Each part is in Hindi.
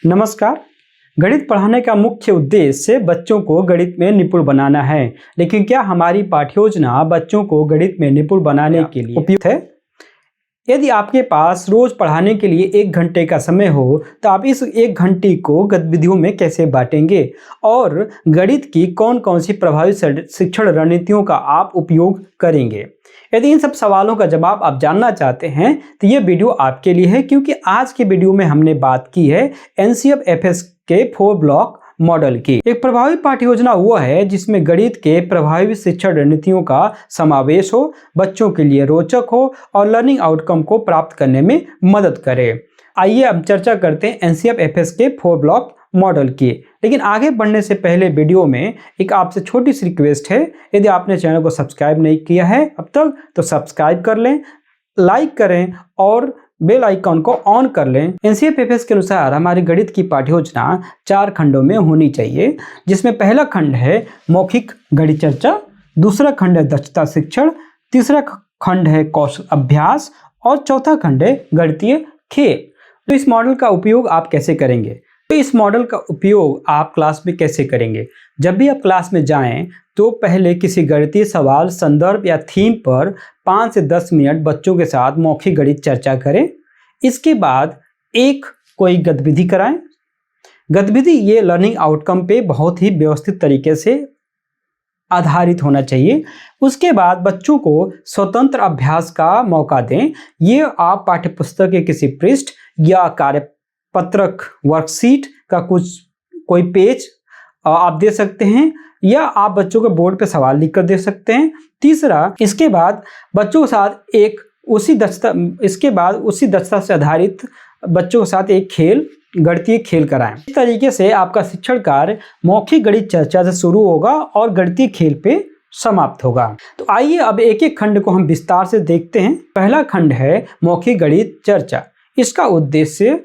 नमस्कार। गणित पढ़ाने का मुख्य उद्देश्य बच्चों को गणित में निपुण बनाना है, लेकिन क्या हमारी पाठ्योजना बच्चों को गणित में निपुण बनाने के लिए उपयुक्त है? यदि आपके पास रोज पढ़ाने के लिए 1 घंटे का समय हो, तो आप इस 1 घंटे को गतिविधियों में कैसे बांटेंगे और गणित की कौन कौन सी प्रभावी शिक्षण रणनीतियों का आप उपयोग करेंगे? यदि इन सब सवालों का जवाब आप जानना चाहते हैं तो ये वीडियो आपके लिए है, क्योंकि आज के वीडियो में हमने बात की है NCERT-FS के 4 ब्लॉक मॉडल की। एक प्रभावी पाठ्य योजना वो है जिसमें गणित के प्रभावी शिक्षण रणनीतियों का समावेश हो, बच्चों के लिए रोचक हो और लर्निंग आउटकम को प्राप्त करने में मदद करे। आइए हम चर्चा करते हैं NCERT-FS के 4 ब्लॉक मॉडल की। लेकिन आगे बढ़ने से पहले वीडियो में एक आपसे छोटी सी रिक्वेस्ट है, यदि आपने चैनल को सब्सक्राइब नहीं किया है अब तक तो सब्सक्राइब कर लें, लाइक करें और बेल आइकॉन को ऑन कर लें। NCERT-FS के अनुसार हमारी गणित की पाठ्योजना 4 खंडों में होनी चाहिए, जिसमें पहला खंड है मौखिक गणित चर्चा, दूसरा खंड है दक्षता शिक्षण, तीसरा खंड है कौशल अभ्यास और चौथा खंड है गणितीय खेल। तो इस मॉडल का उपयोग आप कैसे करेंगे? तो इस मॉडल का उपयोग आप क्लास में कैसे करेंगे? जब भी आप क्लास में जाएं तो पहले किसी गणितीय सवाल, संदर्भ या थीम पर 5 से 10 मिनट बच्चों के साथ मौखिक गणित चर्चा करें। इसके बाद एक कोई गतिविधि कराएं। गतिविधि ये लर्निंग आउटकम पे बहुत ही व्यवस्थित तरीके से आधारित होना चाहिए। उसके बाद बच्चों को स्वतंत्र अभ्यास का मौका दें। ये आप पाठ्यपुस्तक के किसी पृष्ठ या कार्यपत्रक वर्कशीट का कोई पेज आप दे सकते हैं, या आप बच्चों के बोर्ड पे सवाल लिखकर दे सकते हैं। तीसरा, इसके बाद बच्चों के साथ उसी दक्षता से आधारित बच्चों के साथ एक गणितीय खेल कराएं। इस तरीके से आपका शिक्षण कार्य मौखिक गणित चर्चा से शुरू होगा और गणितीय खेल पे समाप्त होगा। तो आइए अब एक एक खंड को हम विस्तार से देखते हैं। पहला खंड है मौखिक गणित चर्चा। इसका उद्देश्य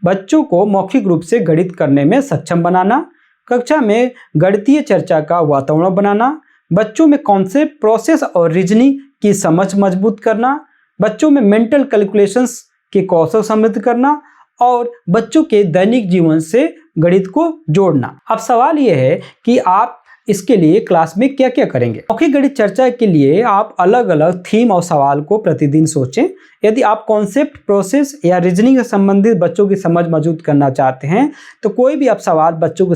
बच्चों को मौखिक रूप से गणित करने में सक्षम बनाना, कक्षा में गणितीय चर्चा का वातावरण बनाना, बच्चों में कॉन्सेप्ट, प्रोसेस और रीजनिंग की समझ मजबूत करना, बच्चों में मेंटल कैलकुलेशंस के कौशल समृद्ध करना और बच्चों के दैनिक जीवन से गणित को जोड़ना। अब सवाल यह है कि आप इसके लिए क्लास में क्या क्या करेंगे? मौखिक गणित चर्चा के लिए आप अलग अलग थीम और सवाल को प्रतिदिन सोचें। यदि आप कॉन्सेप्ट, प्रोसेस या रीजनिंग से संबंधित बच्चों की समझ मजबूत करना चाहते हैं तो कोई भी आप सवाल बच्चों के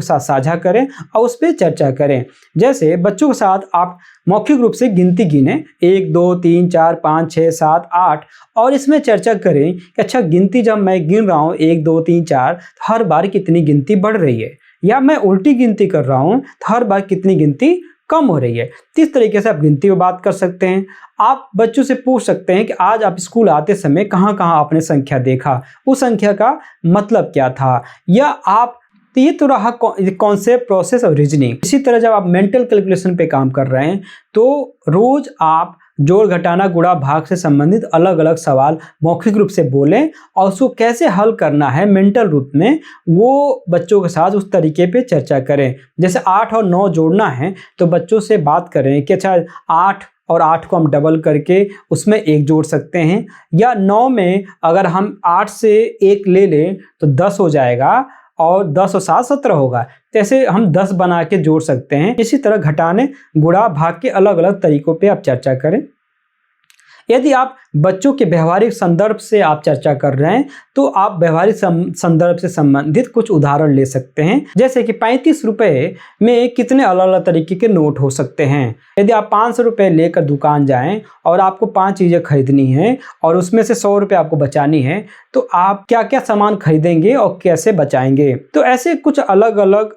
साथ साझा करें और उस पर चर्चा करें। जैसे बच्चों के साथ आप मौखिक रूप से गिनती गिनें, 1 2 3 4 5 6 7 8, और इसमें चर्चा करें कि अच्छा गिनती जब मैं गिन रहा हूँ 1 2 3 4 हर बार कितनी गिनती बढ़ रही है, या मैं उल्टी गिनती कर रहा हूं तो हर बार कितनी गिनती कम हो रही है। इस तरीके से आप गिनती में बात कर सकते हैं। आप बच्चों से पूछ सकते हैं कि आज आप स्कूल आते समय कहां कहां आपने संख्या देखा, उस संख्या का मतलब क्या था, या आप तो ये तो रहा कॉन्सेप्ट, प्रोसेस और रीजनिंग। इसी तरह जब आप मेंटल कैलकुलेशन पे काम कर रहे हैं तो रोज आप जोड़, घटाना, गुणा, भाग से संबंधित अलग अलग सवाल मौखिक रूप से बोलें और उसको कैसे हल करना है मेंटल रूप में, वो बच्चों के साथ उस तरीके पे चर्चा करें। जैसे 8 और 9 जोड़ना है तो बच्चों से बात करें कि अच्छा 8 और 8 को हम डबल करके उसमें 1 जोड़ सकते हैं, या 9 में अगर हम 8 से 1 ले लें तो 10 हो जाएगा और 10 और 7 17 होगा। जैसे हम 10 बना के जोड़ सकते हैं। इसी तरह घटाने, गुणा, भाग के अलग अलग तरीकों पे आप चर्चा करें। यदि आप बच्चों के व्यवहारिक संदर्भ से आप चर्चा कर रहे हैं तो आप व्यवहारिक संदर्भ से संबंधित कुछ उदाहरण ले सकते हैं। जैसे कि 35 रुपए में कितने अलग अलग तरीके के नोट हो सकते हैं। यदि आप 500 रुपये लेकर दुकान जाएं और आपको 5 चीज़ें खरीदनी हैं और उसमें से 100 रुपये आपको बचानी है, तो आप क्या क्या सामान खरीदेंगे और कैसे बचाएंगे? तो ऐसे कुछ अलग अलग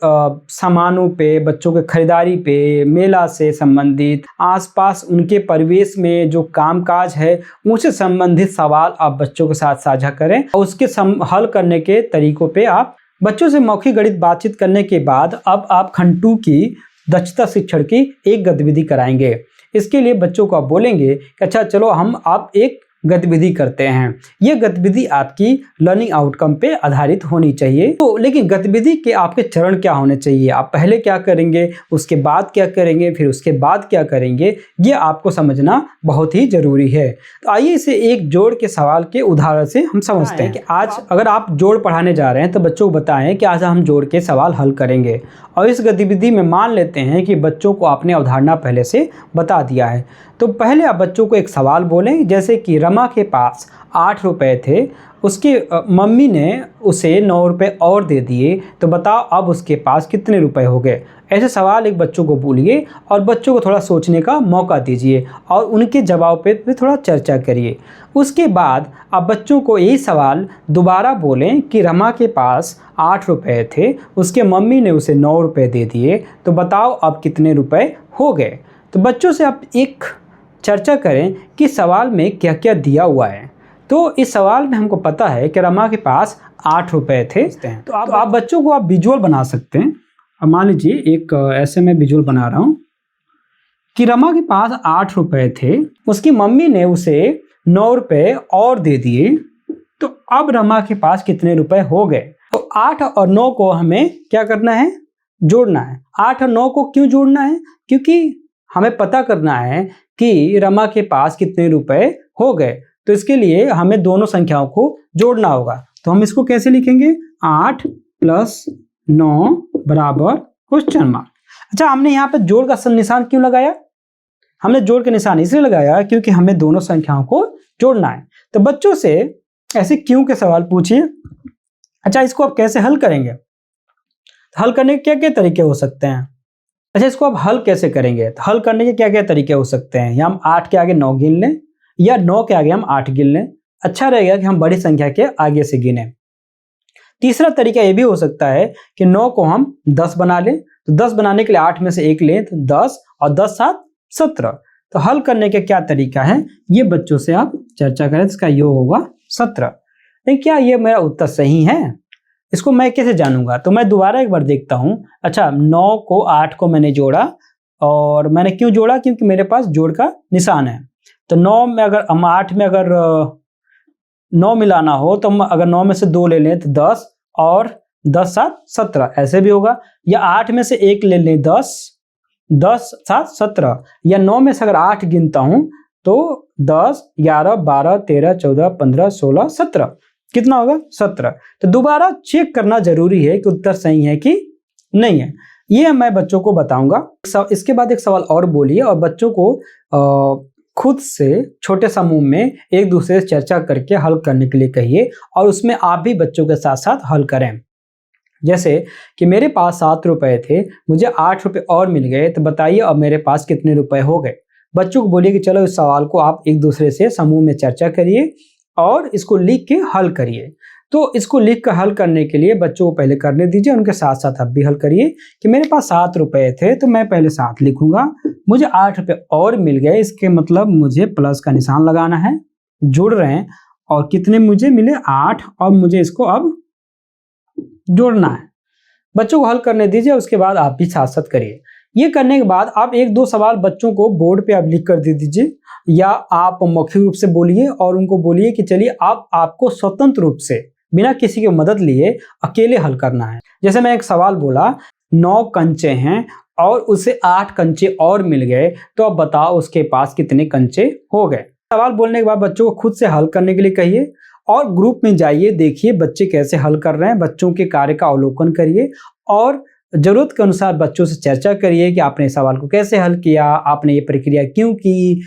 सामानों पे, बच्चों के खरीदारी पे, मेला से संबंधित, आसपास उनके परिवेश में जो कामकाज है उनसे संबंधित सवाल आप बच्चों के साथ साझा करें और उसके हल करने के तरीकों पे आप बच्चों से मौखिक गणित बातचीत करने के बाद अब आप खंड 2 की दक्षता शिक्षण की एक गतिविधि कराएंगे। इसके लिए बच्चों को आप बोलेंगे कि अच्छा चलो हम आप एक गतिविधि करते हैं। ये गतिविधि आपकी लर्निंग आउटकम पे आधारित होनी चाहिए। तो लेकिन गतिविधि के आपके चरण क्या होने चाहिए, आप पहले क्या करेंगे, उसके बाद क्या करेंगे, फिर उसके बाद क्या करेंगे, ये आपको समझना बहुत ही जरूरी है। तो आइए इसे एक जोड़ के सवाल के उदाहरण से हम समझते हैं कि आज अगर आप जोड़ पढ़ाने जा रहे हैं तो बच्चों को बताएं कि आज हम जोड़ के सवाल हल करेंगे। और इस गतिविधि में मान लेते हैं कि बच्चों को आपने अवधारणा पहले से बता दिया है। तो पहले आप बच्चों को एक सवाल बोलें, जैसे कि रमा के पास 8 रुपए थे, उसके मम्मी ने उसे 9 रुपए और दे दिए, तो बताओ अब उसके पास कितने रुपए हो गए। ऐसे सवाल एक बच्चों को बोलिए और बच्चों को थोड़ा सोचने का मौका दीजिए और उनके जवाब पे थोड़ा चर्चा करिए। उसके बाद आप बच्चों को यही सवाल दोबारा बोलें कि रमा के पास 8 रुपए थे, उसके मम्मी ने उसे 9 रुपए दे दिए, तो बताओ अब कितने रुपए हो गए। तो बच्चों से आप एक चर्चा करें कि सवाल में क्या क्या दिया हुआ है। तो इस सवाल में हमको पता है कि रमा के पास 8 रुपए थे। तो आप बच्चों को आप विजुअल बना सकते हैं। अब मान लीजिए एक ऐसे मैं विजुअल बना रहा हूँ कि रमा के पास 8 रुपए थे, उसकी मम्मी ने उसे 9 रुपए और दे दिए, तो अब रमा के पास कितने रुपए हो गए। तो 8 और 9 को हमें क्या करना है, जोड़ना है। 8 और 9 को क्यों जोड़ना है, क्योंकि हमें पता करना है कि रमा के पास कितने रुपए हो गए। तो इसके लिए हमें दोनों संख्याओं को जोड़ना होगा। तो हम इसको कैसे लिखेंगे, 8 + 9 बराबर क्वेश्चन मार्क। अच्छा, हमने यहाँ पे जोड़ का निशान क्यों लगाया, हमने जोड़ के निशान इसलिए लगाया क्योंकि हमें दोनों संख्याओं को जोड़ना है। तो बच्चों से ऐसे क्यों के सवाल पूछिए। अच्छा, इसको आप कैसे हल करेंगे, हल करने के क्या क्या तरीके हो सकते हैं। अच्छा, इसको आप हल कैसे करेंगे, तो हल करने के क्या क्या तरीके हो सकते हैं। या हम 8 के आगे 9 गिन लें या 9 के आगे हम 8 गिन लें। अच्छा रहेगा कि हम बड़ी संख्या के आगे से गिनें। तीसरा तरीका ये भी हो सकता है कि 9 को हम 10 बना लें। तो 10 बनाने के लिए 8 में से 1 लें, तो 10 और 10 7 17। तो हल करने के क्या तरीका है, ये बच्चों से आप चर्चा करें। इसका योग होगा 17। लेकिन क्या ये मेरा उत्तर सही है, इसको मैं कैसे जानूंगा। तो मैं दोबारा एक बार देखता हूं। अच्छा, 9 को 8 को मैंने जोड़ा, और मैंने क्यों जोड़ा, क्योंकि मेरे पास जोड़ का निशान है। तो 9 में अगर हम 8 में अगर 9 मिलाना हो तो हम अगर 9 में से 2 ले लें तो 10 और 10 7 17 ऐसे भी होगा। या 8 में से 1 ले लें 10, 10 7 17। या 9 में से अगर 8 गिनता हूं तो 10 11 12 13 14 15 16 17, कितना होगा 17। तो दोबारा चेक करना जरूरी है कि उत्तर सही है कि नहीं है। ये मैं बच्चों को बताऊंगा। इसके बाद एक सवाल और बोलिए और बच्चों को खुद से छोटे समूह में एक दूसरे से चर्चा करके हल करने के लिए कहिए, और उसमें आप भी बच्चों के साथ साथ हल करें। जैसे कि मेरे पास 7 रुपए थे, मुझे 8 रुपए और मिल गए, तो बताइए अब मेरे पास कितने रुपए हो गए। बच्चों को बोलिए कि चलो इस सवाल को आप एक दूसरे से समूह में चर्चा करिए और इसको लिख के हल करिए। तो इसको लिख कर हल करने के लिए बच्चों को पहले करने दीजिए, उनके साथ साथ आप भी हल करिए। कि मेरे पास 7 रुपए थे, तो मैं पहले 7 लिखूंगा, मुझे 8 रुपए और मिल गए, इसके मतलब मुझे प्लस का निशान लगाना है। जुड़ रहे हैं, और कितने मुझे मिले 8, और मुझे इसको अब जोड़ना है। बच्चों को हल करने दीजिए, उसके बाद आप भी साथ साथ करिए। ये करने के बाद आप 1-2 सवाल बच्चों को बोर्ड पे आप लिख कर दे दीजिए, या आप मौखिक रूप से बोलिए और उनको बोलिए कि चलिए आपको स्वतंत्र रूप से बिना किसी की मदद लिए अकेले हल करना है। जैसे मैं एक सवाल बोला, 9 कंचे हैं और उसे 8 कंचे और मिल गए, तो अब बताओ उसके पास कितने कंचे हो गए। सवाल बोलने के बाद बच्चों को खुद से हल करने के लिए कहिए, और ग्रुप में जाइए, देखिए बच्चे कैसे हल कर रहे हैं, बच्चों के कार्य का अवलोकन करिए और जरूरत के अनुसार बच्चों से चर्चा करिए कि आपने इस सवाल को कैसे हल किया, आपने ये प्रक्रिया क्यों की,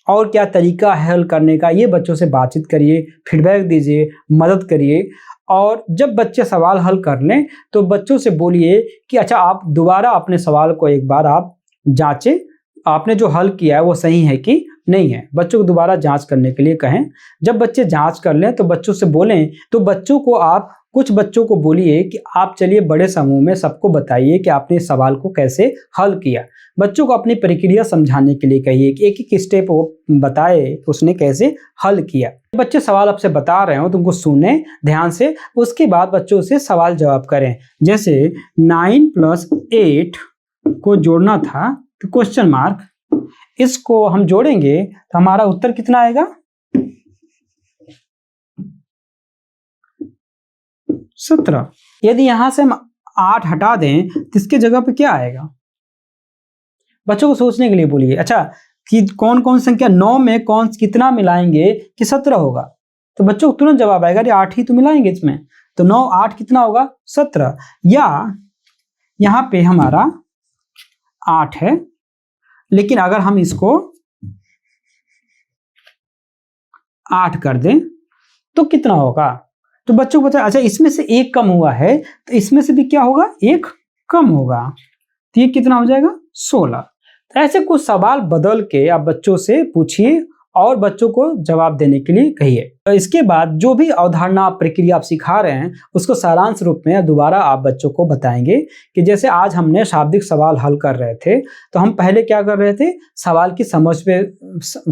और क्या तरीका है हल करने का। ये बच्चों से बातचीत करिए, फीडबैक दीजिए, मदद करिए। और जब बच्चे सवाल हल कर लें तो बच्चों से बोलिए कि अच्छा, आप दोबारा अपने सवाल को एक बार आप जांचें, आपने जो हल किया है वो सही है कि नहीं है। बच्चों को दोबारा जांच करने के लिए कहें। जब बच्चे जांच कर लें तो बच्चों से बोलें, तो बच्चों को आप कुछ बच्चों को बोलिए कि आप चलिए बड़े समूह में सबको बताइए कि आपने इस सवाल को कैसे हल किया। बच्चों को अपनी प्रक्रिया समझाने के लिए कहिए कि एक एक स्टेप वो बताए उसने कैसे हल किया। बच्चे सवाल आपसे बता रहे हो तो उनको सुने ध्यान से, उसके बाद बच्चों से सवाल जवाब करें। जैसे 9 + 8 को जोड़ना था, तो क्वेश्चन मार्क, इसको हम जोड़ेंगे तो हमारा उत्तर कितना आएगा 17। यदि यहां से हम 8 हटा दें तो इसके जगह पे क्या आएगा? बच्चों को सोचने के लिए बोलिए। अच्छा, कि कौन कौन संख्या 9 में कौन कितना मिलाएंगे कि 17 होगा? तो बच्चों को तुरंत जवाब आएगा, अरे 8 ही तो मिलाएंगे इसमें, तो 9 8 कितना होगा? 17। या यहां पे हमारा 8 है, लेकिन अगर हम इसको 8 कर दें तो कितना होगा? तो बच्चों को पता, अच्छा इसमें से एक कम हुआ है तो इसमें से भी क्या होगा? एक कम होगा, तो ये कितना हो जाएगा? 16। तो ऐसे कुछ सवाल बदल के आप बच्चों से पूछिए और बच्चों को जवाब देने के लिए कहिए। तो इसके बाद जो भी अवधारणा प्रक्रिया आप सिखा रहे हैं उसको सारांश रूप में दोबारा आप बच्चों को बताएंगे कि जैसे आज हमने शाब्दिक सवाल हल कर रहे थे, तो हम पहले क्या कर रहे थे? सवाल की समझ पे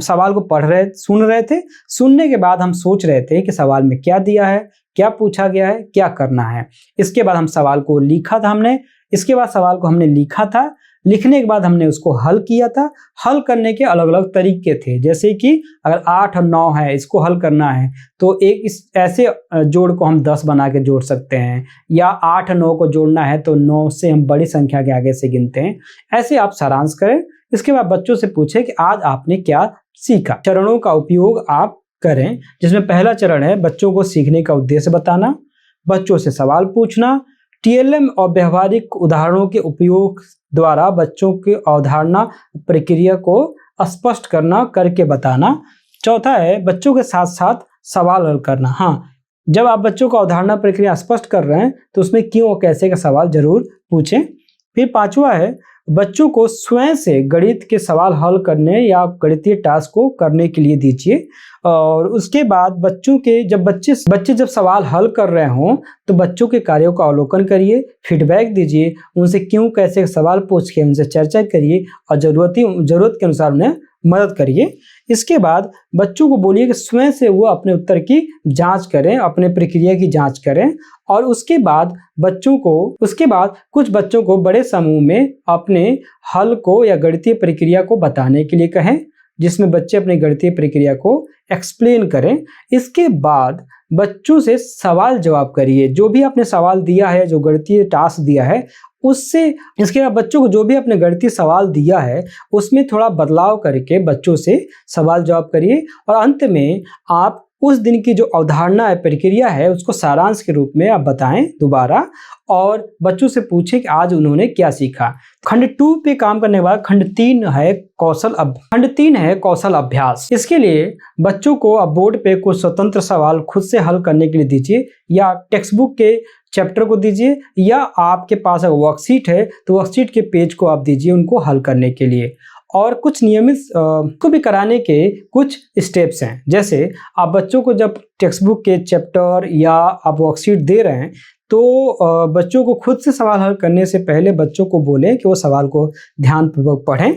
सवाल को पढ़ रहे, सुन रहे थे। सुनने के बाद हम सोच रहे थे कि सवाल में क्या दिया है, क्या पूछा गया है, क्या करना है। इसके बाद हम सवाल को लिखा था हमने, इसके बाद सवाल को हमने लिखा था, लिखने के बाद हमने उसको हल किया था। हल करने के अलग अलग तरीके थे, जैसे कि अगर 8 और 9 है, इसको हल करना है तो एक इस ऐसे जोड़ को हम 10 बना के जोड़ सकते हैं, या 8 9 को जोड़ना है तो 9 से हम बड़ी संख्या के आगे से गिनते हैं। ऐसे आप सारांश करें। इसके बाद बच्चों से पूछें कि आज आपने क्या सीखा। चरणों का उपयोग आप करें, जिसमें पहला चरण है बच्चों को सीखने का उद्देश्य बताना, बच्चों से सवाल पूछना, टीएलएम और व्यवहारिक उदाहरणों के उपयोग द्वारा बच्चों की अवधारणा प्रक्रिया को स्पष्ट करना, करके बताना। चौथा है बच्चों के साथ साथ सवाल हल करना। हाँ, जब आप बच्चों को अवधारणा प्रक्रिया स्पष्ट कर रहे हैं तो उसमें क्यों और कैसे का सवाल जरूर पूछें। फिर पांचवा है बच्चों को स्वयं से गणित के सवाल हल करने या गणितीय टास्क को करने के लिए दीजिए। और उसके बाद बच्चों के बच्चे जब सवाल हल कर रहे हों तो बच्चों के कार्यों का अवलोकन करिए, फीडबैक दीजिए, उनसे क्यों कैसे सवाल पूछ के उनसे चर्चा करिए और जरूरत के अनुसार उन्हें मदद करिए। इसके बाद बच्चों को बोलिए कि स्वयं से वो अपने उत्तर की जांच करें, अपने प्रक्रिया की जांच करें। और उसके बाद कुछ बच्चों को बड़े समूह में अपने हल को या गणितीय प्रक्रिया को बताने के लिए कहें, जिसमें बच्चे अपनी गणितीय प्रक्रिया को एक्सप्लेन करें। इसके बाद बच्चों से सवाल जवाब करिए, जो भी आपने सवाल दिया है, जो गणितीय टास्क दिया है उससे। इसके बाद बच्चों को जो भी आपने गणितीय सवाल दिया है उसमें थोड़ा बदलाव करके बच्चों से सवाल जवाब करिए। और अंत में आप उस दिन की जो अवधारणा है, प्रक्रिया है, उसको सारांश के रूप में आप बताएं दोबारा, और बच्चों से पूछें कि आज उन्होंने क्या सीखा। खंड 2 पे काम करने के बाद खंड 3 है कौशल अभ्यास। इसके लिए बच्चों को अब बोर्ड पे कुछ स्वतंत्र सवाल खुद से हल करने के लिए दीजिए, या टेक्स्ट बुक के चैप्टर को दीजिए, या आपके पास अगर वर्कशीट है तो वर्कशीट के पेज को आप दीजिए उनको हल करने के लिए। और कुछ नियमित को भी कराने के कुछ स्टेप्स हैं, जैसे आप बच्चों को जब टेक्स्ट बुक के चैप्टर या आप वर्कशीट दे रहे हैं तो बच्चों को खुद से सवाल हल करने से पहले बच्चों को बोलें कि वो सवाल को ध्यानपूर्वक पढ़ें।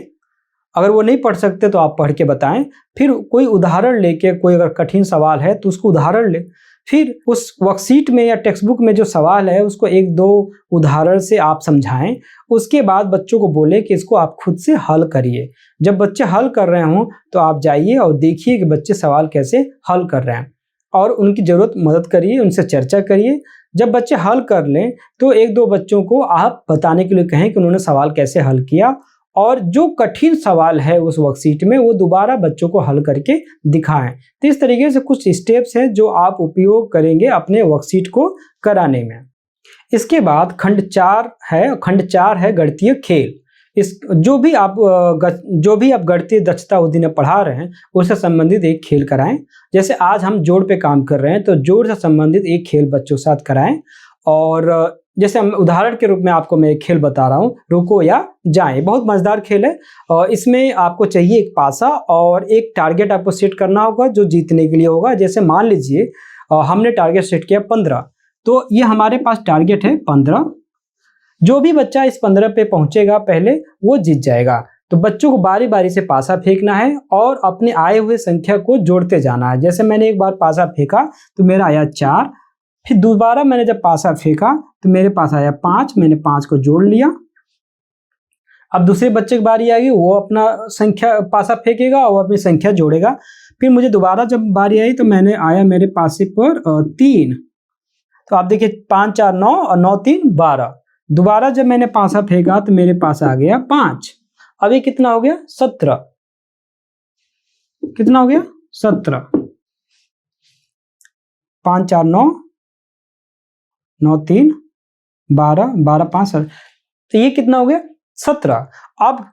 अगर वो नहीं पढ़ सकते तो आप पढ़ के बताएं। फिर कोई उदाहरण लेके, कोई अगर कठिन सवाल है तो उसको उदाहरण ले। फिर उस वर्कशीट में या टेक्स्ट बुक में जो सवाल है उसको 1-2 उदाहरण से आप समझाएं। उसके बाद बच्चों को बोले कि इसको आप खुद से हल करिए। जब बच्चे हल कर रहे हों तो आप जाइए और देखिए कि बच्चे सवाल कैसे हल कर रहे हैं, और उनकी ज़रूरत मदद करिए, उनसे चर्चा करिए। जब बच्चे हल कर लें तो 1-2 बच्चों को आप बताने के लिए कहें कि उन्होंने सवाल कैसे हल किया, और जो कठिन सवाल है उस वर्कशीट में वो दोबारा बच्चों को हल करके दिखाएं। तो इस तरीके से कुछ स्टेप्स हैं जो आप उपयोग करेंगे अपने वर्कशीट को कराने में। इसके बाद खंड 4 है गणितीय खेल। जो भी आप गणितीय दक्षता उस दिन पढ़ा रहे हैं उससे संबंधित एक खेल कराएं। जैसे आज हम जोड़ पे काम कर रहे हैं तो जोड़ से संबंधित एक खेल बच्चों के साथ कराएं। और जैसे हम उदाहरण के रूप में आपको मैं एक खेल बता रहा हूँ, रुको या जाएं। बहुत मजेदार खेल है, और इसमें आपको चाहिए एक पासा और एक टारगेट आपको सेट करना होगा जो जीतने के लिए होगा। जैसे मान लीजिए हमने टारगेट सेट किया 15, तो ये हमारे पास टारगेट है 15। जो भी बच्चा इस 15 पे पहुंचेगा पहले वो जीत जाएगा। तो बच्चों को बारी बारी से पासा फेंकना है और अपने आए हुए संख्या को जोड़ते जाना है। जैसे मैंने एक बार पासा फेंका तो मेरा आया 4, फिर दोबारा मैंने जब पासा फेंका तो मेरे पास आया 5, मैंने 5 को जोड़ लिया। अब दूसरे बच्चे की बारी आएगी, वो अपना संख्या पासा फेंकेगा और अपनी संख्या जोड़ेगा। फिर मुझे दोबारा जब बारी आई तो मैंने आया मेरे पासे पर 3। तो आप देखिए 5 4 9 और 9 3 12। दोबारा जब मैंने पासा फेंका तो मेरे पास आ गया 5। अब ये कितना हो गया 17। कितना हो गया 17। 5 4 9 9 3 12 12 5 7। तो ये कितना हो गया 17। अब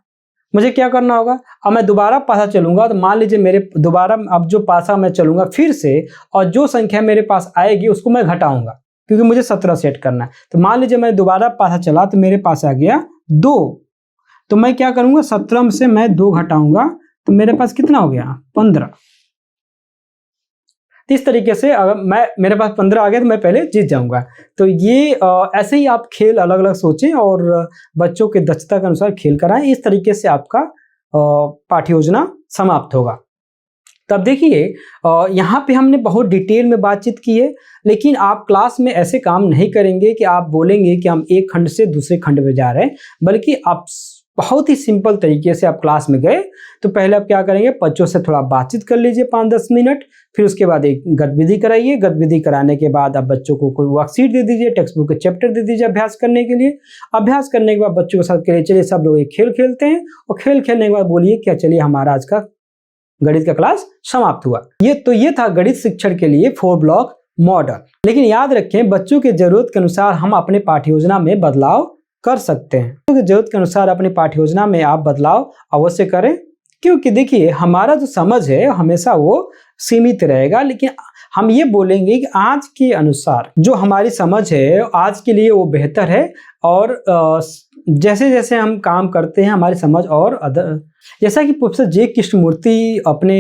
मुझे क्या करना होगा, अब मैं दोबारा पासा चलूंगा तो मान लीजिए मेरे दोबारा अब जो पासा मैं चलूंगा फिर से, और जो संख्या मेरे पास आएगी उसको मैं घटाऊंगा क्योंकि मुझे 17 सेट करना है। तो मान लीजिए मैं दोबारा पासा चला तो मेरे पास आ गया 2। तो मैं क्या करूंगा 17 से मैं 2 घटाऊंगा तो मेरे पास कितना हो गया 15। इस तरीके से अगर मेरे पास 15 आ गया तो मैं पहले जीत जाऊंगा। तो ये ऐसे ही आप खेल अलग अलग सोचें और बच्चों के दक्षता के अनुसार खेल कराएं। इस तरीके से आपका पाठ्य योजना समाप्त होगा। तब देखिए यहाँ पे हमने बहुत डिटेल में बातचीत की है, लेकिन आप क्लास में ऐसे काम नहीं करेंगे कि आप बोलेंगे कि हम एक खंड से दूसरे खंड में जा रहे हैं, बल्कि आप बहुत ही सिंपल तरीके से आप क्लास में गए तो पहले आप क्या करेंगे, बच्चों से थोड़ा बातचीत कर लीजिए 5-10 मिनट, फिर उसके बाद एक गतिविधि कराइए। गतिविधि कराने के बाद आप बच्चों को कोई वर्कशीट दे दीजिए, टेक्स्ट बुक के चैप्टर दे दीजिए अभ्यास करने के लिए। अभ्यास करने के बाद बच्चों के साथ कहिए चलिए सब लोग एक खेल खेलते हैं, और खेल खेलने के बाद बोलिए क्या चलिए हमारा आज का गणित का क्लास समाप्त हुआ। ये था गणित शिक्षण के लिए 4 ब्लॉक मॉडल। लेकिन याद रखें बच्चों की जरूरत के अनुसार हम अपने पाठ्य योजना में बदलाव कर सकते हैं। बच्चों की जरूरत के अनुसार अपनी पाठ्य योजना में आप बदलाव अवश्य करें, क्योंकि देखिए हमारा जो समझ है हमेशा वो सीमित रहेगा, लेकिन हम ये बोलेंगे कि आज के अनुसार जो हमारी समझ है आज के लिए वो बेहतर है, और जैसे जैसे हम काम करते हैं हमारी समझ और जैसा कि प्रोफेसर जे कृष्णमूर्ति अपने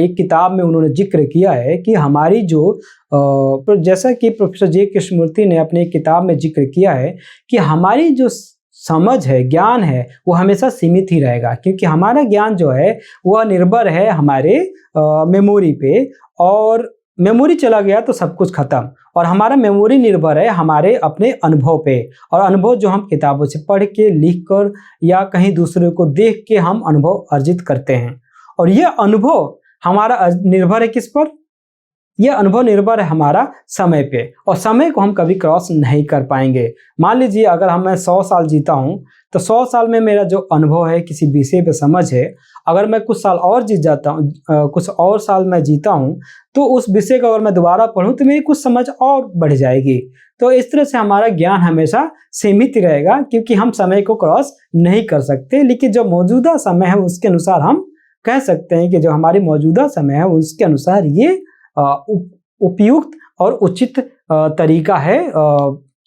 एक किताब में उन्होंने जिक्र किया है कि हमारी जो जैसा कि प्रोफेसर जे कृष्णमूर्ति ने अपने किताब में जिक्र किया है कि हमारी जो समझ है ज्ञान है वो हमेशा सीमित ही रहेगा, क्योंकि हमारा ज्ञान जो है वह निर्भर है हमारे मेमोरी पे, और मेमोरी चला गया तो सब कुछ खत्म। और हमारा मेमोरी निर्भर है हमारे अपने अनुभव पे, और अनुभव जो हम किताबों से पढ़ के लिख कर या कहीं दूसरे को देख के हम अनुभव अर्जित करते हैं। और यह अनुभव हमारा निर्भर है किस पर, यह अनुभव निर्भर है हमारा समय पे, और समय को हम कभी क्रॉस नहीं कर पाएंगे। मान लीजिए अगर मैं 100 साल जीता हूँ तो 100 साल में मेरा जो अनुभव है किसी विषय पे समझ है, अगर मैं कुछ साल और जीत जाता हूँ, कुछ और साल मैं जीता हूँ तो उस विषय को अगर मैं दोबारा पढूं तो मेरी कुछ समझ और बढ़ जाएगी। तो इस तरह से हमारा ज्ञान हमेशा सीमित रहेगा, क्योंकि हम समय को क्रॉस नहीं कर सकते। लेकिन जो मौजूदा समय है उसके अनुसार हम कह सकते हैं कि जो हमारी मौजूदा समय है उसके अनुसार ये उपयुक्त और उचित तरीका है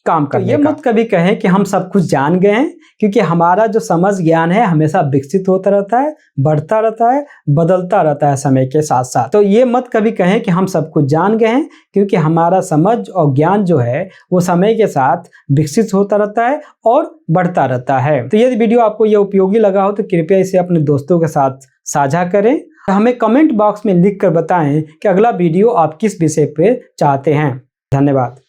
काम करने का। ये मत कभी कहें कि हम सब कुछ जान गए हैं, क्योंकि हमारा जो समझ ज्ञान है हमेशा विकसित होता रहता है, बढ़ता रहता है, बदलता रहता है समय के साथ साथ। तो ये मत कभी कहें कि हम सब कुछ जान गए हैं, क्योंकि हमारा समझ और ज्ञान जो है वो समय के साथ विकसित होता रहता है और बढ़ता रहता है। तो यदि वीडियो आपको ये उपयोगी लगा हो तो कृपया इसे अपने दोस्तों के साथ साझा करें। हमें कमेंट बॉक्स में लिख कर बताएं कि अगला वीडियो आप किस विषय पे चाहते हैं। धन्यवाद।